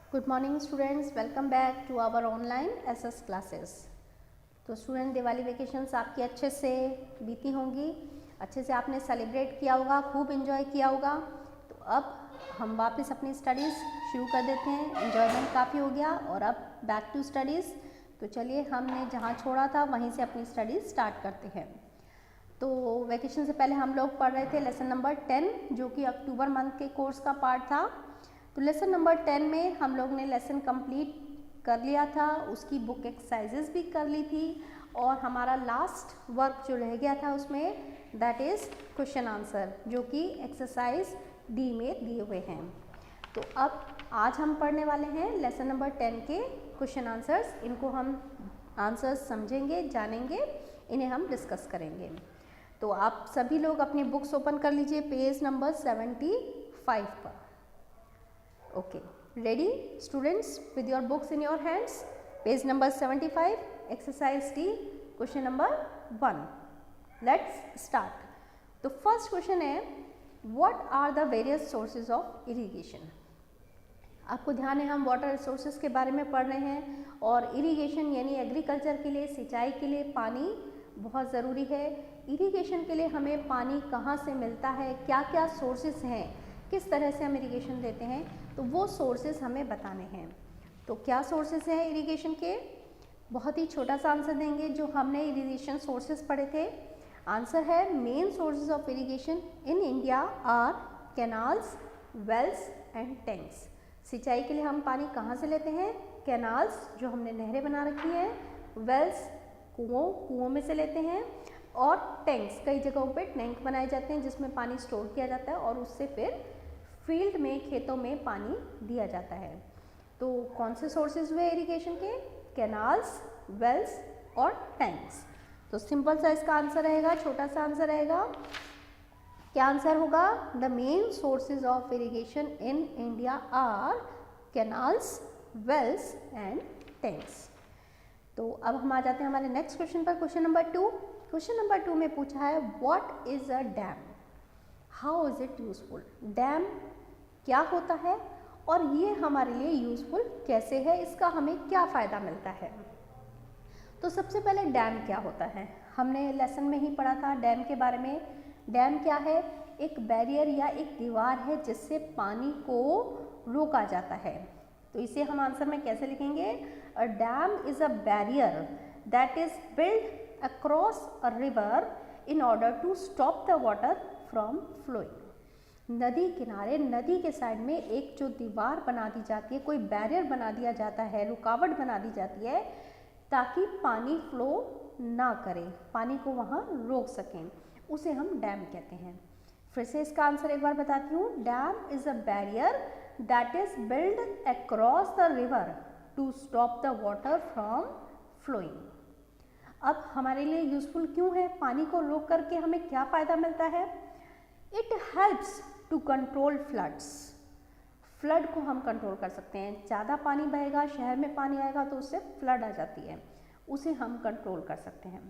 Good morning students, welcome back to our online SS classes. तो student, Diwali vacations आपकी अच्छे से बीती होंगी, अच्छे से आपने सेलिब्रेट किया होगा, खूब एंजॉय किया होगा। तो अब हम वापस अपनी स्टडीज़ शुरू कर देते हैं। एंजॉयमेंट काफ़ी हो गया और अब बैक टू स्टडीज़। तो चलिए, हमने जहाँ छोड़ा था वहीं से अपनी स्टडीज़ स्टार्ट करते हैं। तो वेकेशन से पहले हम लोग पढ़ रहे थे लेसन नंबर 10, जो कि अक्टूबर मंथ के कोर्स का पार्ट था। तो लेसन नंबर 10 में हम लोग ने लेसन कंप्लीट कर लिया था, उसकी बुक एक्सरसाइजेस भी कर ली थी और हमारा लास्ट वर्क जो रह गया था उसमें दैट इज़ क्वेश्चन आंसर, जो कि एक्सरसाइज डी में दिए हुए हैं। तो अब आज हम पढ़ने वाले हैं लेसन नंबर 10 के क्वेश्चन आंसर्स। इनको हम आंसर्स समझेंगे, जानेंगे, इन्हें हम डिस्कस करेंगे। तो आप सभी लोग अपनी बुक्स ओपन कर लीजिए पेज नंबर 75 पर। Okay, ready students with your books in your hands? Page number 75, exercise D, question number 1. Let's start. तो first question है, what are the various sources of irrigation? आपको ध्यान है, हम वाटर रिसोर्सेज के बारे में पढ़ रहे हैं और इरिगेशन यानी एग्रीकल्चर के लिए, सिंचाई के लिए पानी बहुत ज़रूरी है। इरिगेशन के लिए हमें पानी कहाँ से मिलता है, क्या क्या सोर्सेज हैं, किस तरह से हम इरिगेशन देते हैं, तो वो सोर्सेज हमें बताने हैं। तो क्या सोर्सेज हैं इरिगेशन के? बहुत ही छोटा सा आंसर देंगे जो हमने इरिगेशन सोर्सेज पढ़े थे। आंसर है, main sources of irrigation in India are canals, wells and tanks. सिंचाई के लिए हम पानी कहाँ से लेते हैं? कैनाल्स, जो हमने नहरें बना रखी हैं, वेल्स, कुओं में से लेते हैं, और टैंक्स, कई जगहों पे टैंक बनाए जाते हैं जिसमें पानी स्टोर किया जाता है और उससे फिर फील्ड में, खेतों में पानी दिया जाता है। तो कौन से सोर्सेज हुए इरिगेशन के? कैनाल्स, वेल्स और टैंक्स। तो सिंपल सा इसका आंसर रहेगा, छोटा सा आंसर रहेगा। क्या आंसर होगा? The main sources of irrigation in India are canals, wells and tanks. तो अब हम आ जाते हैं हमारे नेक्स्ट क्वेश्चन पर, क्वेश्चन नंबर 2। क्वेश्चन नंबर 2 में पूछा है, what is a dam, how is it useful? Dam क्या होता है और ये हमारे लिए यूजफुल कैसे है, इसका हमें क्या फ़ायदा मिलता है? तो सबसे पहले डैम क्या होता है, हमने लेसन में ही पढ़ा था डैम के बारे में। डैम क्या है? एक बैरियर या एक दीवार है जिससे पानी को रोका जाता है। तो इसे हम आंसर में कैसे लिखेंगे? A dam is a barrier that is build across a river in order to stop the water from flowing. नदी किनारे, नदी के साइड में एक जो दीवार बना दी जाती है, कोई बैरियर बना दिया जाता है, रुकावट बना दी जाती है ताकि पानी फ्लो ना करे, पानी को वहाँ रोक सकें, उसे हम डैम कहते हैं। फिर से इसका आंसर एक बार बताती हूँ, dam is a barrier that is build across the river to stop the water from flowing. अब हमारे लिए यूजफुल क्यों है? पानी को रोक करके हमें क्या फ़ायदा मिलता है? It helps to control floods. Flood को हम कंट्रोल कर सकते हैं, ज़्यादा पानी बहेगा, शहर में पानी आएगा तो उससे फ्लड आ जाती है, उसे हम कंट्रोल कर सकते हैं।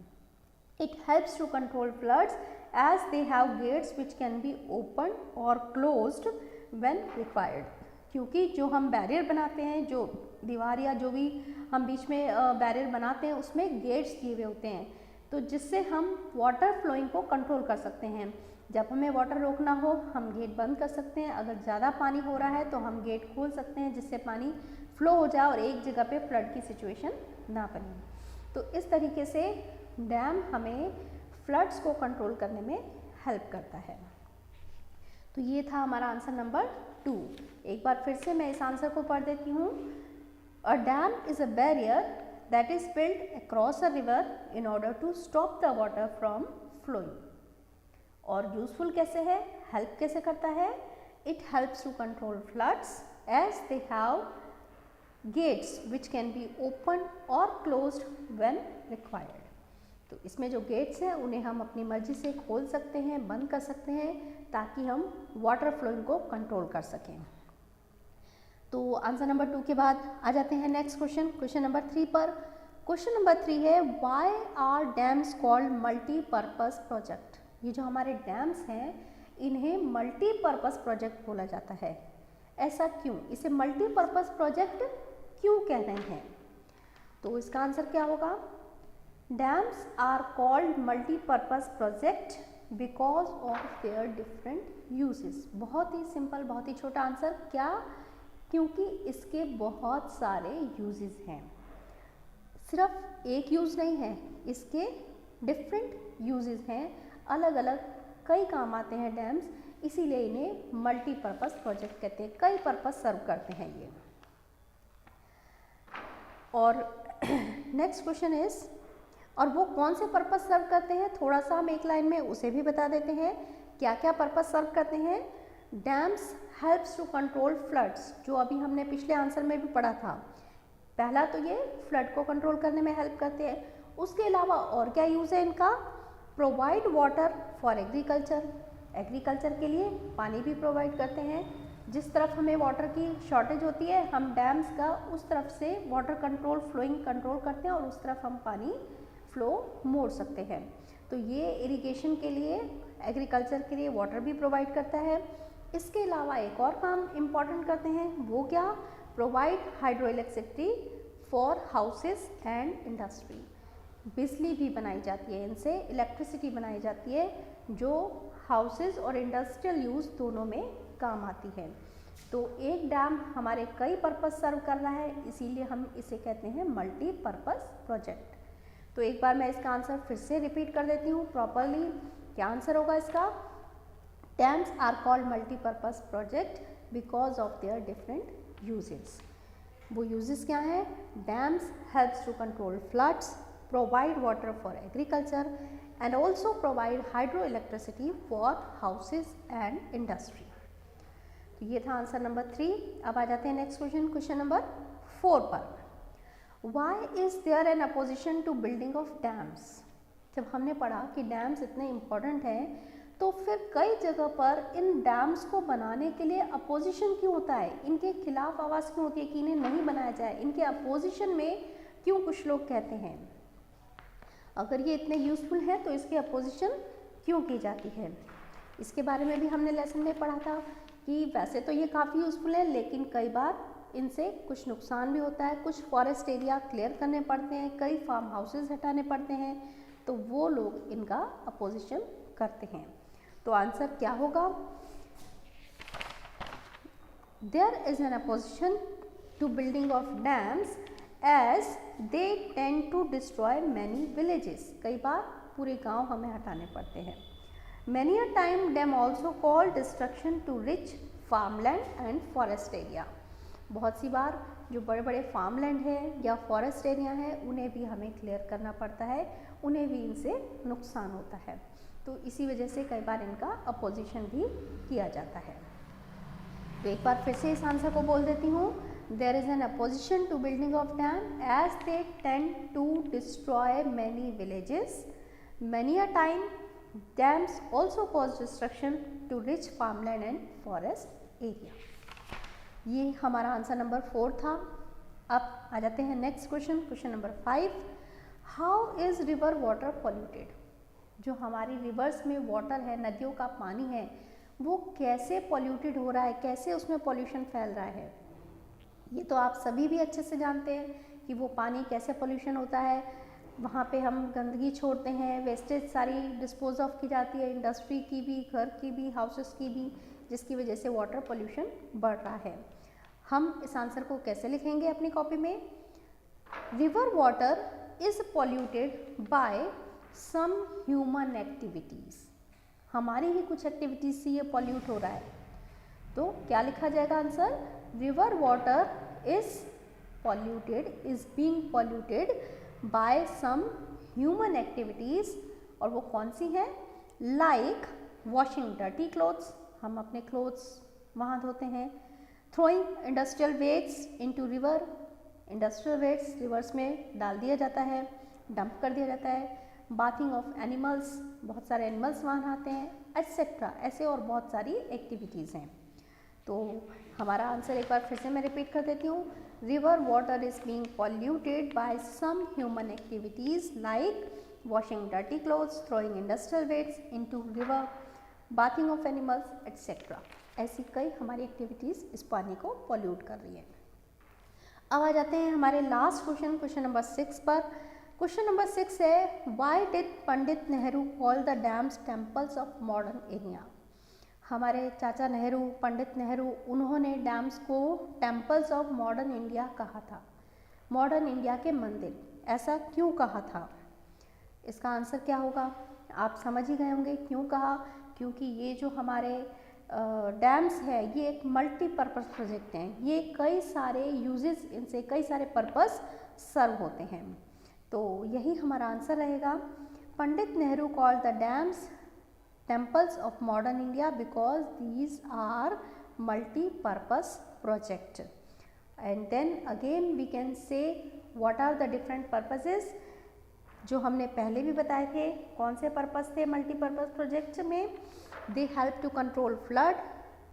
It helps to control floods as they have gates which can be open और क्लोज्ड व्हेन रिक्वायर्ड। क्योंकि जो हम बैरियर बनाते हैं, जो दीवार या जो भी हम बीच में बैरियर बनाते हैं, उसमें गेट्स दिए हुए होते हैं, तो जिससे हम वाटर फ्लोइंग को कंट्रोल कर सकते हैं। जब हमें वाटर रोकना हो हम गेट बंद कर सकते हैं, अगर ज़्यादा पानी हो रहा है तो हम गेट खोल सकते हैं जिससे पानी फ्लो हो जाए और एक जगह पे फ्लड की सिचुएशन ना बने। तो इस तरीके से डैम हमें फ्लड्स को कंट्रोल करने में हेल्प करता है। तो ये था हमारा आंसर नंबर 2। एक बार फिर से मैं इस आंसर को पढ़ देती हूँ। A dam is a barrier that is build across a river in order to stop the water from flowing. और यूजफुल कैसे है, हेल्प कैसे करता है? It helps to control floods as they have gates which can be open और closed when required. तो इसमें जो गेट्स हैं उन्हें हम अपनी मर्जी से खोल सकते हैं, बंद कर सकते हैं ताकि हम वाटर फ्लोइंग को कंट्रोल कर सकें। तो आंसर नंबर 2 के बाद आ जाते हैं नेक्स्ट क्वेश्चन, क्वेश्चन नंबर 3 पर। क्वेश्चन नंबर 3 है, why are dams called multipurpose project? ये जो हमारे डैम्स हैं इन्हें मल्टीपर्पज़ प्रोजेक्ट बोला जाता है। ऐसा क्यों, इसे मल्टीपर्पज़ प्रोजेक्ट क्यों कह रहे हैं? तो इसका आंसर क्या होगा? Dams are called multipurpose project because of their different uses. बहुत ही सिंपल, बहुत ही छोटा आंसर, क्या? क्योंकि इसके बहुत सारे यूजेस हैं, सिर्फ एक यूज़ नहीं है, इसके डिफरेंट यूजेस हैं, अलग अलग कई काम आते हैं डैम्स, इसीलिए इन्हें मल्टीपर्पज़ प्रोजेक्ट कहते हैं, कई पर्पस सर्व करते हैं ये। और नेक्स्ट क्वेश्चन इज, और वो कौन से पर्पस सर्व करते हैं, थोड़ा सा हम एक लाइन में उसे भी बता देते हैं, क्या क्या पर्पस सर्व करते हैं। Dams helps to control floods, जो अभी हमने पिछले आंसर में भी पढ़ा था। पहला तो ये फ्लड को कंट्रोल करने में हेल्प करते हैं, उसके अलावा और क्या यूज़ है इनका? Provide water for agriculture, agriculture के लिए पानी भी प्रोवाइड करते हैं। जिस तरफ हमें वाटर की शॉर्टेज होती है, हम डैम्स का उस तरफ से वाटर कंट्रोल, फ्लोइंग कंट्रोल करते हैं और उस तरफ हम पानी फ्लो मोड़ सकते हैं। तो ये इरिगेशन के लिए, एग्रीकल्चर के लिए वाटर भी प्रोवाइड करता है। इसके अलावा एक और काम इम्पॉर्टेंट करते हैं, वो क्या? Provide hydro electricity for houses and industry, बिजली भी बनाई जाती है इनसे, इलेक्ट्रिसिटी बनाई जाती है जो हाउसेस और इंडस्ट्रियल यूज़ दोनों में काम आती है। तो एक डैम हमारे कई पर्पस सर्व कर रहा है, इसीलिए हम इसे कहते हैं मल्टीपर्पस प्रोजेक्ट। तो एक बार मैं इसका आंसर फिर से रिपीट कर देती हूँ प्रॉपरली। क्या आंसर होगा इसका? Dams are called multipurpose project because of their different uses. वो यूजेस क्या हैं? Dams helps to control floods, provide water for agriculture and also provide hydro electricity for houses and industry. तो ये था answer number 3। अब आ जाते हैं next question, question number 4 पर। Why is there an opposition to building of dams? जब हमने पढ़ा कि डैम्स इतने इम्पोर्टेंट हैं, तो फिर कई जगह पर इन डैम्स को बनाने के लिए अपोजिशन क्यों होता है, इनके खिलाफ आवाज़ क्यों होती है कि इन्हें नहीं बनाया जाए, इनके अपोजिशन में क्यों कुछ लोग कहते हैं? अगर ये इतने यूज़फुल हैं तो इसकी अपोजिशन क्यों की जाती है? इसके बारे में भी हमने लेसन में पढ़ा था कि वैसे तो ये काफ़ी यूज़फुल है, लेकिन कई बार इनसे कुछ नुकसान भी होता है, कुछ फॉरेस्ट एरिया क्लियर करने पड़ते हैं, कई फार्म हाउसेज हटाने पड़ते हैं, तो वो लोग इनका अपोजिशन करते हैं। तो आंसर क्या होगा? There is an opposition to building of dams as they tend to destroy many villages. कई बार पूरे गांव हमें हटाने पड़ते हैं। Many a time dam also called destruction to rich farmland and forest area. बहुत सी बार जो बड़े बड़े फार्मलैंड है या फॉरेस्ट एरिया है, उन्हें भी हमें क्लियर करना पड़ता है, उन्हें भी इनसे नुकसान होता है। तो इसी वजह से कई बार इनका अपोजिशन भी किया जाता है। तो एक बार फिर से इस आंसर को बोल देती हूँ। There is an opposition to building of dam as they tend to destroy many villages. Many a time dams also cause destruction to rich farmland and forest area. ये हमारा आंसर नंबर 4 था। अब आ जाते हैं next question, question number 5। How is river water polluted? जो हमारी reverse में water है, नदियों का पानी है, वो कैसे पॉल्यूटेड हो रहा है, कैसे उसमें पॉल्यूशन फैल रहा है? ये तो आप सभी भी अच्छे से जानते हैं कि वो पानी कैसे पॉल्यूशन होता है। वहाँ पे हम गंदगी छोड़ते हैं, वेस्टेज सारी डिस्पोज ऑफ की जाती है, इंडस्ट्री की भी, घर की भी, हाउसेस की भी, जिसकी वजह से वाटर पॉल्यूशन बढ़ रहा है। हम इस आंसर को कैसे लिखेंगे अपनी कॉपी में? River water is polluted by some human activities. हमारी ही कुछ एक्टिविटीज़ से ये पॉल्यूट हो रहा है। तो क्या लिखा जाएगा answer? River water is polluted, is being polluted by some human activities. और वो कौन सी हैं? लाइक वॉशिंग डर्टी क्लोथ्स, हम अपने क्लोथ्स वहाँ धोते हैं। Throwing industrial waste into river, industrial waste rivers में डाल दिया जाता है, डंप कर दिया जाता है। बाथिंग ऑफ एनिमल्स, बहुत सारे एनिमल्स वहाँ आते हैं, एट्सेट्रा। ऐसे और बहुत सारी एक्टिविटीज़ हैं। तो हमारा आंसर एक बार फिर से मैं रिपीट कर देती हूँ। River water is being polluted by some human activities like washing dirty clothes, throwing industrial waste into river, bathing of animals, etc. ऐसी कई हमारी एक्टिविटीज़ इस पानी को पॉल्यूट कर रही है। अब आ जाते हैं हमारे लास्ट क्वेश्चन नंबर 6 पर। क्वेश्चन नंबर 6 है, why did Pandit Nehru call the dams temples of modern India. हमारे चाचा नेहरू, पंडित नेहरू, उन्होंने डैम्स को टेम्पल्स ऑफ मॉडर्न इंडिया कहा था, मॉडर्न इंडिया के मंदिर। ऐसा क्यों कहा था? इसका आंसर क्या होगा? आप समझ ही गए होंगे क्यों कहा। क्योंकि ये जो हमारे डैम्स है ये एक मल्टीपर्पज़ प्रोजेक्ट हैं, ये कई सारे यूजेस, इनसे कई सारे पर्पस सर्व होते हैं। तो यही हमारा आंसर रहेगा। Pandit Nehru called the dams temples of modern India because these are multi-purpose project. And then again we can say what are the different purposes जो हमने पहले भी बताए थे। कौन से पर्पस थे मल्टीपर्पज प्रोजेक्ट में? They help to control flood,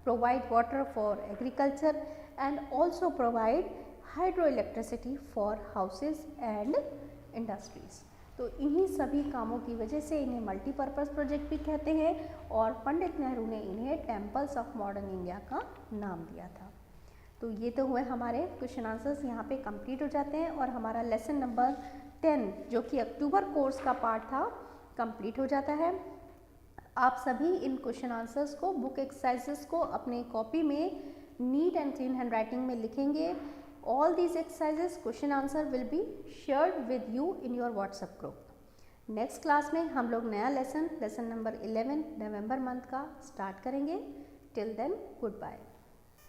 provide water for agriculture and also provide hydro electricity for houses and industries. तो इन्हीं सभी कामों की वजह से इन्हें मल्टीपर्पज़ प्रोजेक्ट भी कहते हैं और पंडित नेहरू ने इन्हें टेम्पल्स ऑफ मॉडर्न इंडिया का नाम दिया था। तो ये तो हुए हमारे क्वेश्चन आंसर्स, यहाँ पे कंप्लीट हो जाते हैं और हमारा लेसन नंबर 10 जो कि अक्टूबर कोर्स का पार्ट था कंप्लीट हो जाता है। आप सभी इन क्वेश्चन आंसर्स को, बुक एक्सरसाइजेस को अपने कॉपी में neat and clean hand writing में लिखेंगे। All these exercises question answer will be shared with you in your WhatsApp group. Next class में हम लोग नया लेसन नंबर 11 नवंबर मंथ का स्टार्ट करेंगे। Till then good bye.